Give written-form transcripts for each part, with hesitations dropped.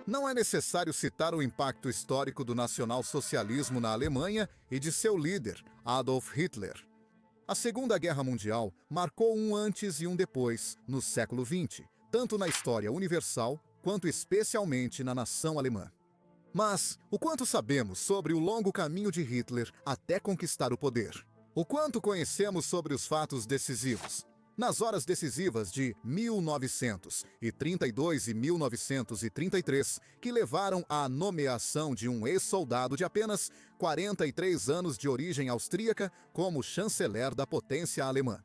Não é necessário citar o impacto histórico do nacionalsocialismo na Alemanha e de seu líder, Adolf Hitler. A Segunda Guerra Mundial marcou um antes e um depois no século XX, tanto na história universal quanto especialmente na nação alemã. Mas o quanto sabemos sobre o longo caminho de Hitler até conquistar o poder? O quanto conhecemos sobre os fatos decisivos? Nas horas decisivas de 1932 e 1933, que levaram à nomeação de um ex-soldado de apenas 43 anos de origem austríaca como chanceler da potência alemã.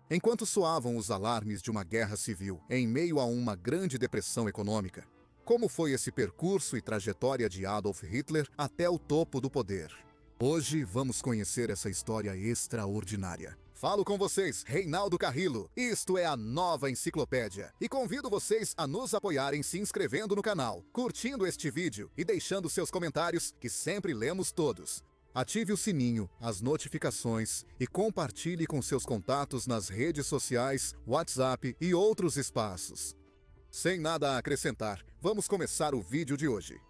Enquanto soavam os alarmes de uma guerra civil em meio a uma grande depressão econômica, como foi esse percurso e trajetória de Adolf Hitler até o topo do poder? Hoje vamos conhecer essa história extraordinária. Falo com vocês, Reinaldo Carrillo. Isto é a Nova Enciclopédia. E convido vocês a nos apoiarem se inscrevendo no canal, curtindo este vídeo e deixando seus comentários, que sempre lemos todos. Ative o sininho, as notificações e compartilhe com seus contatos nas redes sociais, WhatsApp e outros espaços. Sem nada a acrescentar, vamos começar o vídeo de hoje.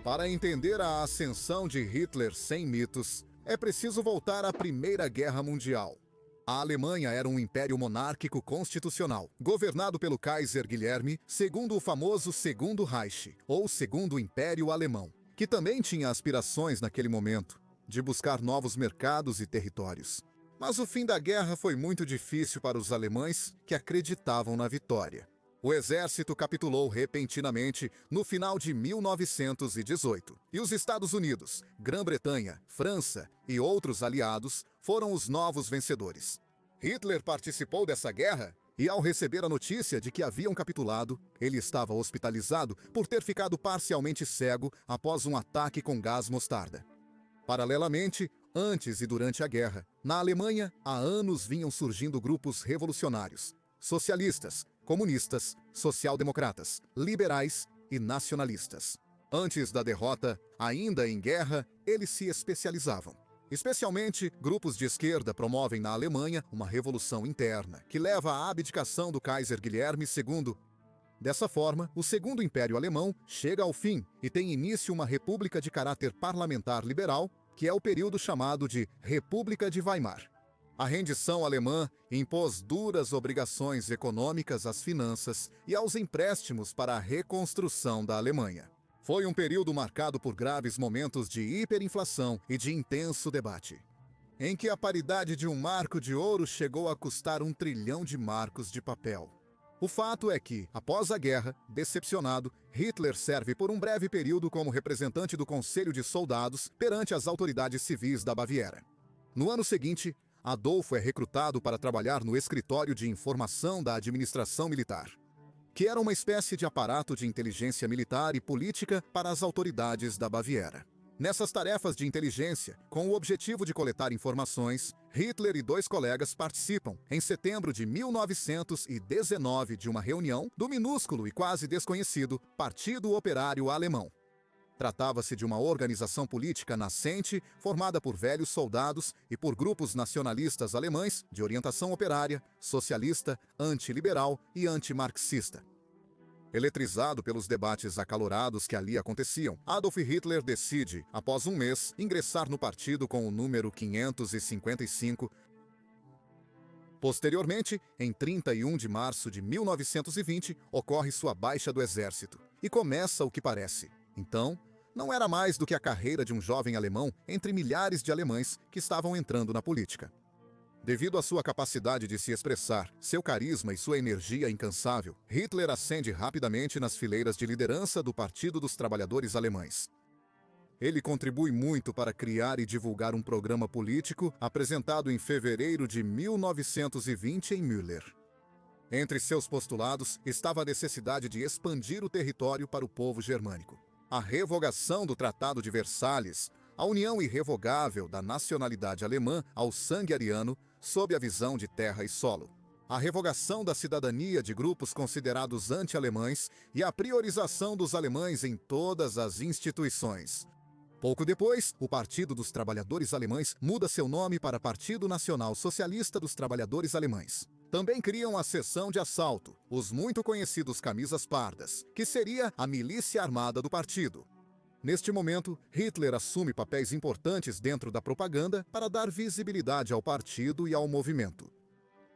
Para entender a ascensão de Hitler sem mitos, é preciso voltar à Primeira Guerra Mundial. A Alemanha era um império monárquico constitucional, governado pelo Kaiser Guilherme, segundo o famoso Segundo Reich, ou Segundo Império Alemão, que também tinha aspirações naquele momento de buscar novos mercados e territórios. Mas o fim da guerra foi muito difícil para os alemães que acreditavam na vitória. O exército capitulou repentinamente no final de 1918, e os Estados Unidos, Grã-Bretanha, França e outros aliados foram os novos vencedores. Hitler participou dessa guerra e, ao receber a notícia de que haviam capitulado, ele estava hospitalizado por ter ficado parcialmente cego após um ataque com gás mostarda. Paralelamente, antes e durante a guerra, na Alemanha, há anos vinham surgindo grupos revolucionários, socialistas, comunistas, social-democratas, liberais e nacionalistas. Antes da derrota, ainda em guerra, eles se especializavam. Especialmente, grupos de esquerda promovem na Alemanha uma revolução interna, que leva à abdicação do Kaiser Guilherme II. Dessa forma, o Segundo Império Alemão chega ao fim e tem início uma república de caráter parlamentar liberal, que é o período chamado de República de Weimar. A rendição alemã impôs duras obrigações econômicas às finanças e aos empréstimos para a reconstrução da Alemanha. Foi um período marcado por graves momentos de hiperinflação e de intenso debate, em que a paridade de um marco de ouro chegou a custar 1 trilhão de marcos de papel. O fato é que, após a guerra, decepcionado, Hitler serve por um breve período como representante do Conselho de Soldados perante as autoridades civis da Baviera. No ano seguinte, Adolfo é recrutado para trabalhar no Escritório de Informação da Administração Militar, que era uma espécie de aparato de inteligência militar e política para as autoridades da Baviera. Nessas tarefas de inteligência, com o objetivo de coletar informações, Hitler e 2 colegas participam, em setembro de 1919, de uma reunião do minúsculo e quase desconhecido Partido Operário Alemão. Tratava-se de uma organização política nascente, formada por velhos soldados e por grupos nacionalistas alemães de orientação operária, socialista, antiliberal e antimarxista. Eletrizado pelos debates acalorados que ali aconteciam, Adolf Hitler decide, após um mês, ingressar no partido com o número 555. Posteriormente, em 31 de março de 1920, ocorre sua baixa do exército, e começa o que parece. Então, não era mais do que a carreira de um jovem alemão entre milhares de alemães que estavam entrando na política. Devido à sua capacidade de se expressar, seu carisma e sua energia incansável, Hitler ascende rapidamente nas fileiras de liderança do Partido dos Trabalhadores Alemães. Ele contribui muito para criar e divulgar um programa político apresentado em fevereiro de 1920 em Müller. Entre seus postulados estava a necessidade de expandir o território para o povo germânico, a revogação do Tratado de Versalhes, a união irrevogável da nacionalidade alemã ao sangue ariano sob a visão de terra e solo, a revogação da cidadania de grupos considerados anti-alemães e a priorização dos alemães em todas as instituições. Pouco depois, o Partido dos Trabalhadores Alemães muda seu nome para Partido Nacional Socialista dos Trabalhadores Alemães. Também criam a seção de assalto, os muito conhecidos camisas pardas, que seria a milícia armada do partido. Neste momento, Hitler assume papéis importantes dentro da propaganda para dar visibilidade ao partido e ao movimento.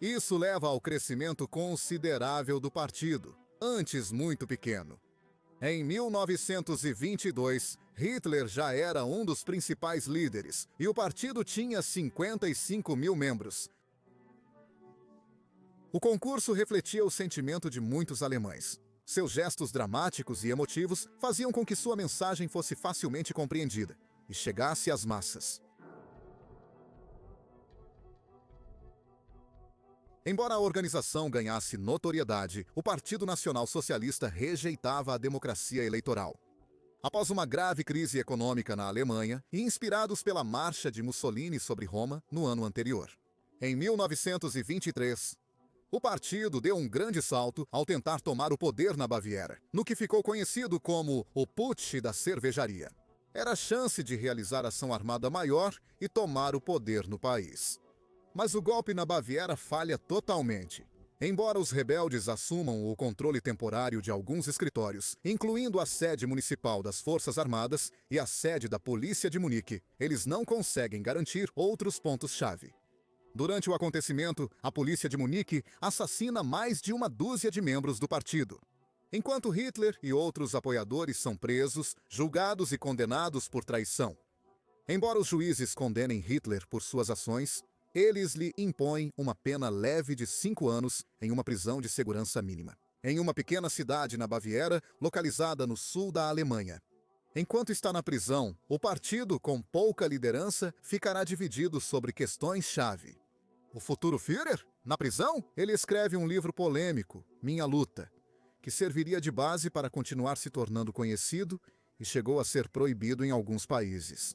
Isso leva ao crescimento considerável do partido, antes muito pequeno. Em 1922, Hitler já era um dos principais líderes e o partido tinha 55 mil membros. O concurso refletia o sentimento de muitos alemães. Seus gestos dramáticos e emotivos faziam com que sua mensagem fosse facilmente compreendida e chegasse às massas. Embora a organização ganhasse notoriedade, o Partido Nacional Socialista rejeitava a democracia eleitoral. Após uma grave crise econômica na Alemanha e inspirados pela marcha de Mussolini sobre Roma no ano anterior. Em 1923, o partido deu um grande salto ao tentar tomar o poder na Baviera, no que ficou conhecido como o Putsch da Cervejaria. Era a chance de realizar ação armada maior e tomar o poder no país. Mas o golpe na Baviera falha totalmente. Embora os rebeldes assumam o controle temporário de alguns escritórios, incluindo a sede municipal das Forças Armadas e a sede da Polícia de Munique, eles não conseguem garantir outros pontos-chave. Durante o acontecimento, a polícia de Munique assassina mais de uma dúzia de membros do partido. Enquanto Hitler e outros apoiadores são presos, julgados e condenados por traição. Embora os juízes condenem Hitler por suas ações, eles lhe impõem uma pena leve de 5 anos em uma prisão de segurança mínima, em uma pequena cidade na Baviera, localizada no sul da Alemanha. Enquanto está na prisão, o partido, com pouca liderança, ficará dividido sobre questões-chave. O futuro Führer? Na prisão? Ele escreve um livro polêmico, Minha Luta, que serviria de base para continuar se tornando conhecido e chegou a ser proibido em alguns países.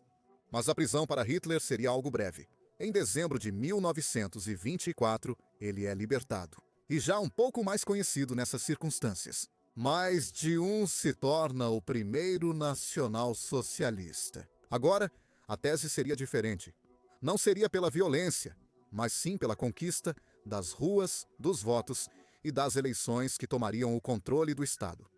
Mas a prisão para Hitler seria algo breve. Em dezembro de 1924, ele é libertado. E já um pouco mais conhecido nessas circunstâncias. Mais de um se torna o primeiro nacional-socialista. Agora, a tese seria diferente. Não seria pela violência, mas sim pela conquista das ruas, dos votos e das eleições que tomariam o controle do Estado.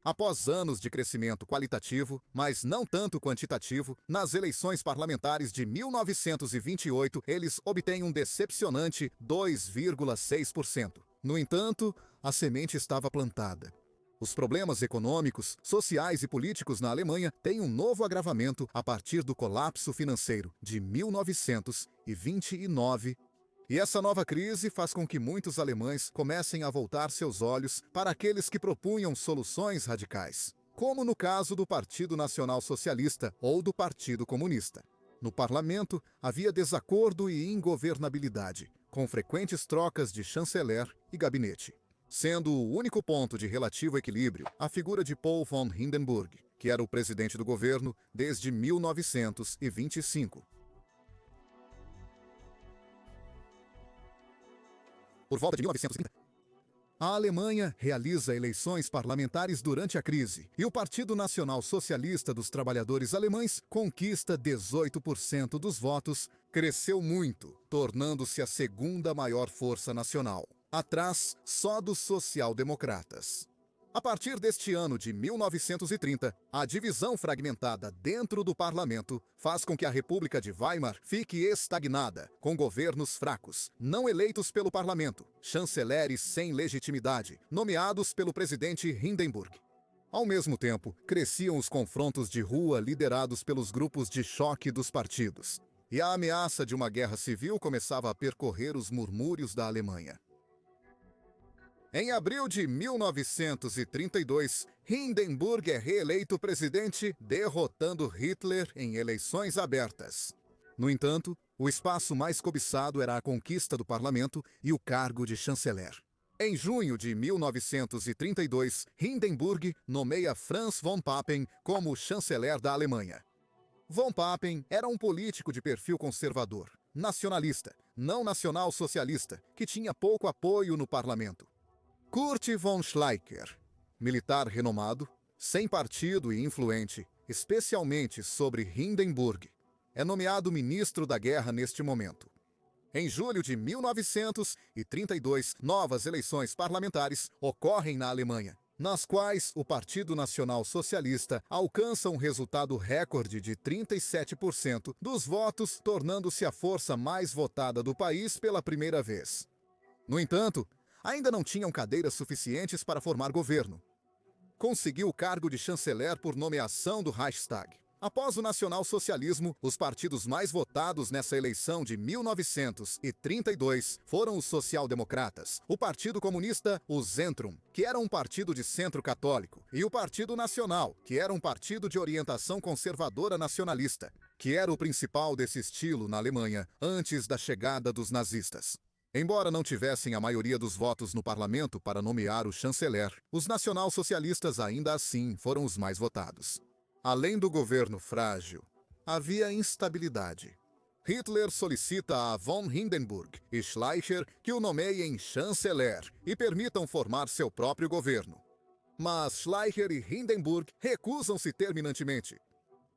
Após anos de crescimento qualitativo, mas não tanto quantitativo, nas eleições parlamentares de 1928, eles obtêm um decepcionante 2,6%. No entanto, a semente estava plantada. Os problemas econômicos, sociais e políticos na Alemanha têm um novo agravamento a partir do colapso financeiro de 1929. E essa nova crise faz com que muitos alemães comecem a voltar seus olhos para aqueles que propunham soluções radicais, como no caso do Partido Nacional Socialista ou do Partido Comunista. No parlamento, havia desacordo e ingovernabilidade, com frequentes trocas de chanceler e gabinete. Sendo o único ponto de relativo equilíbrio a figura de Paul von Hindenburg, que era o presidente do governo desde 1925. Por volta de 1930, a Alemanha realiza eleições parlamentares durante a crise e o Partido Nacional Socialista dos Trabalhadores Alemães conquista 18% dos votos, cresceu muito, tornando-se a segunda maior força nacional, atrás só dos social-democratas. A partir deste ano de 1930, a divisão fragmentada dentro do parlamento faz com que a República de Weimar fique estagnada, com governos fracos, não eleitos pelo parlamento, chanceleres sem legitimidade, nomeados pelo presidente Hindenburg. Ao mesmo tempo, cresciam os confrontos de rua liderados pelos grupos de choque dos partidos, e a ameaça de uma guerra civil começava a percorrer os murmúrios da Alemanha. Em abril de 1932, Hindenburg é reeleito presidente, derrotando Hitler em eleições abertas. No entanto, o espaço mais cobiçado era a conquista do parlamento e o cargo de chanceler. Em junho de 1932, Hindenburg nomeia Franz von Papen como chanceler da Alemanha. Von Papen era um político de perfil conservador, nacionalista, não nacional-socialista, que tinha pouco apoio no parlamento. Kurt von Schleicher, militar renomado, sem partido e influente, especialmente sobre Hindenburg, é nomeado ministro da guerra neste momento. Em julho de 1932, novas eleições parlamentares ocorrem na Alemanha, nas quais o Partido Nacional Socialista alcança um resultado recorde de 37% dos votos, tornando-se a força mais votada do país pela primeira vez. No entanto, ainda não tinham cadeiras suficientes para formar governo. Conseguiu o cargo de chanceler por nomeação do Reichstag. Após o nacional-socialismo, os partidos mais votados nessa eleição de 1932 foram os social-democratas, o Partido Comunista, o Zentrum, que era um partido de centro católico, e o Partido Nacional, que era um partido de orientação conservadora nacionalista, que era o principal desse estilo na Alemanha antes da chegada dos nazistas. Embora não tivessem a maioria dos votos no parlamento para nomear o chanceler, os nacional-socialistas ainda assim foram os mais votados. Além do governo frágil, havia instabilidade. Hitler solicita a von Hindenburg e Schleicher que o nomeiem chanceler e permitam formar seu próprio governo. Mas Schleicher e Hindenburg recusam-se terminantemente.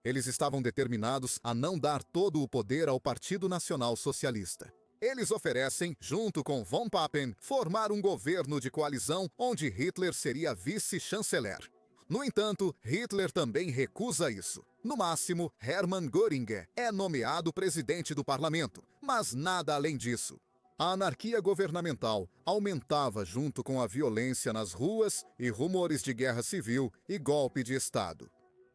Eles estavam determinados a não dar todo o poder ao Partido Nacional Socialista. Eles oferecem, junto com von Papen, formar um governo de coalizão onde Hitler seria vice-chanceler. No entanto, Hitler também recusa isso. No máximo, Hermann Göring é nomeado presidente do parlamento, mas nada além disso. A anarquia governamental aumentava junto com a violência nas ruas e rumores de guerra civil e golpe de Estado.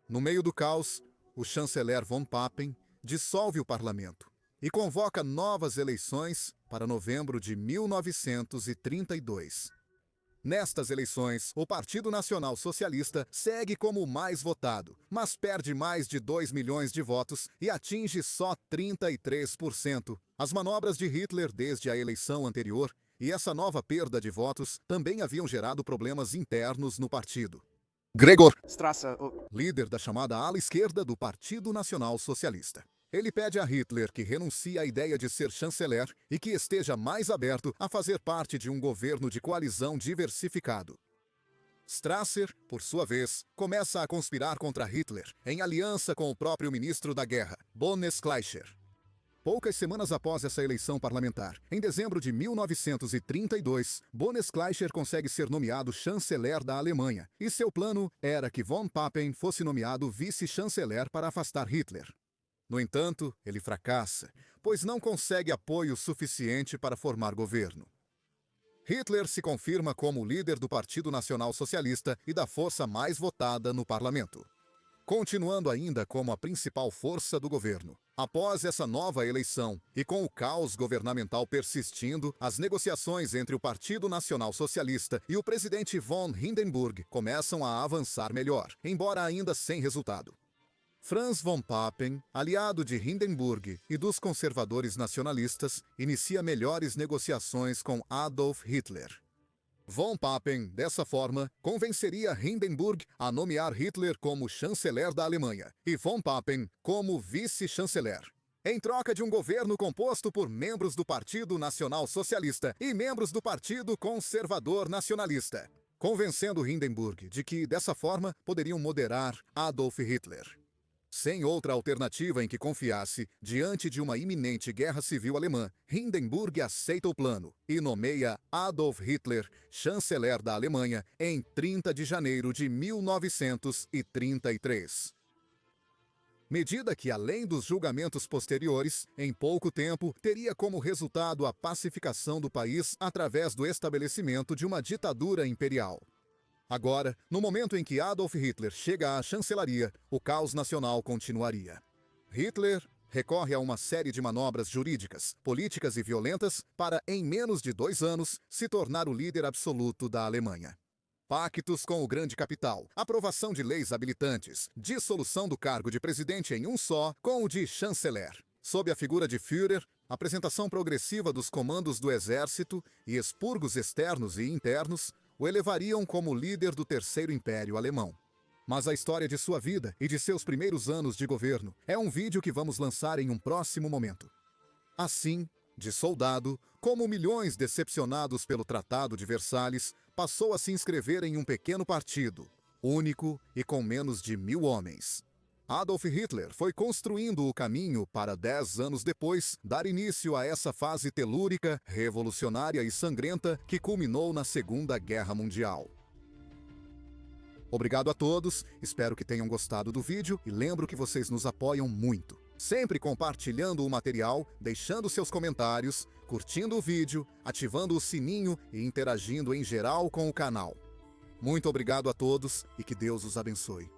No meio do caos, o chanceler von Papen dissolve o parlamento e convoca novas eleições para novembro de 1932. Nestas eleições, o Partido Nacional Socialista segue como o mais votado, mas perde mais de 2 milhões de votos e atinge só 33%. As manobras de Hitler desde a eleição anterior e essa nova perda de votos também haviam gerado problemas internos no partido. Gregor Strasser, líder da chamada ala esquerda do Partido Nacional Socialista. Ele pede a Hitler que renuncie à ideia de ser chanceler e que esteja mais aberto a fazer parte de um governo de coalizão diversificado. Strasser, por sua vez, começa a conspirar contra Hitler, em aliança com o próprio ministro da Guerra, Boris Schleicher. Poucas semanas após essa eleição parlamentar, em dezembro de 1932, Boris Schleicher consegue ser nomeado chanceler da Alemanha, e seu plano era que von Papen fosse nomeado vice-chanceler para afastar Hitler. No entanto, ele fracassa, pois não consegue apoio suficiente para formar governo. Hitler se confirma como líder do Partido Nacional Socialista e da força mais votada no parlamento, continuando ainda como a principal força do governo. Após essa nova eleição, e com o caos governamental persistindo, as negociações entre o Partido Nacional Socialista e o presidente von Hindenburg começam a avançar melhor, embora ainda sem resultado. Franz von Papen, aliado de Hindenburg e dos conservadores nacionalistas, inicia melhores negociações com Adolf Hitler. Von Papen, dessa forma, convenceria Hindenburg a nomear Hitler como chanceler da Alemanha e von Papen como vice-chanceler, em troca de um governo composto por membros do Partido Nacional Socialista e membros do Partido Conservador Nacionalista, convencendo Hindenburg de que, dessa forma, poderiam moderar Adolf Hitler. Sem outra alternativa em que confiasse, diante de uma iminente guerra civil alemã, Hindenburg aceita o plano e nomeia Adolf Hitler chanceler da Alemanha em 30 de janeiro de 1933. Medida que, além dos julgamentos posteriores, em pouco tempo teria como resultado a pacificação do país através do estabelecimento de uma ditadura imperial. Agora, no momento em que Adolf Hitler chega à chancelaria, o caos nacional continuaria. Hitler recorre a uma série de manobras jurídicas, políticas e violentas para, em menos de 2 anos, se tornar o líder absoluto da Alemanha. Pactos com o grande capital, aprovação de leis habilitantes, dissolução do cargo de presidente em um só com o de chanceler. Sob a figura de Führer, apresentação progressiva dos comandos do exército e expurgos externos e internos, o elevariam como líder do Terceiro Império Alemão. Mas a história de sua vida e de seus primeiros anos de governo é um vídeo que vamos lançar em um próximo momento. Assim, de soldado, como milhões decepcionados pelo Tratado de Versalhes, passou a se inscrever em um pequeno partido, único e com menos de 1000 homens. Adolf Hitler foi construindo o caminho para 10 anos depois dar início a essa fase telúrica, revolucionária e sangrenta que culminou na Segunda Guerra Mundial. Obrigado a todos, espero que tenham gostado do vídeo e lembro que vocês nos apoiam muito. Sempre compartilhando o material, deixando seus comentários, curtindo o vídeo, ativando o sininho e interagindo em geral com o canal. Muito obrigado a todos e que Deus os abençoe.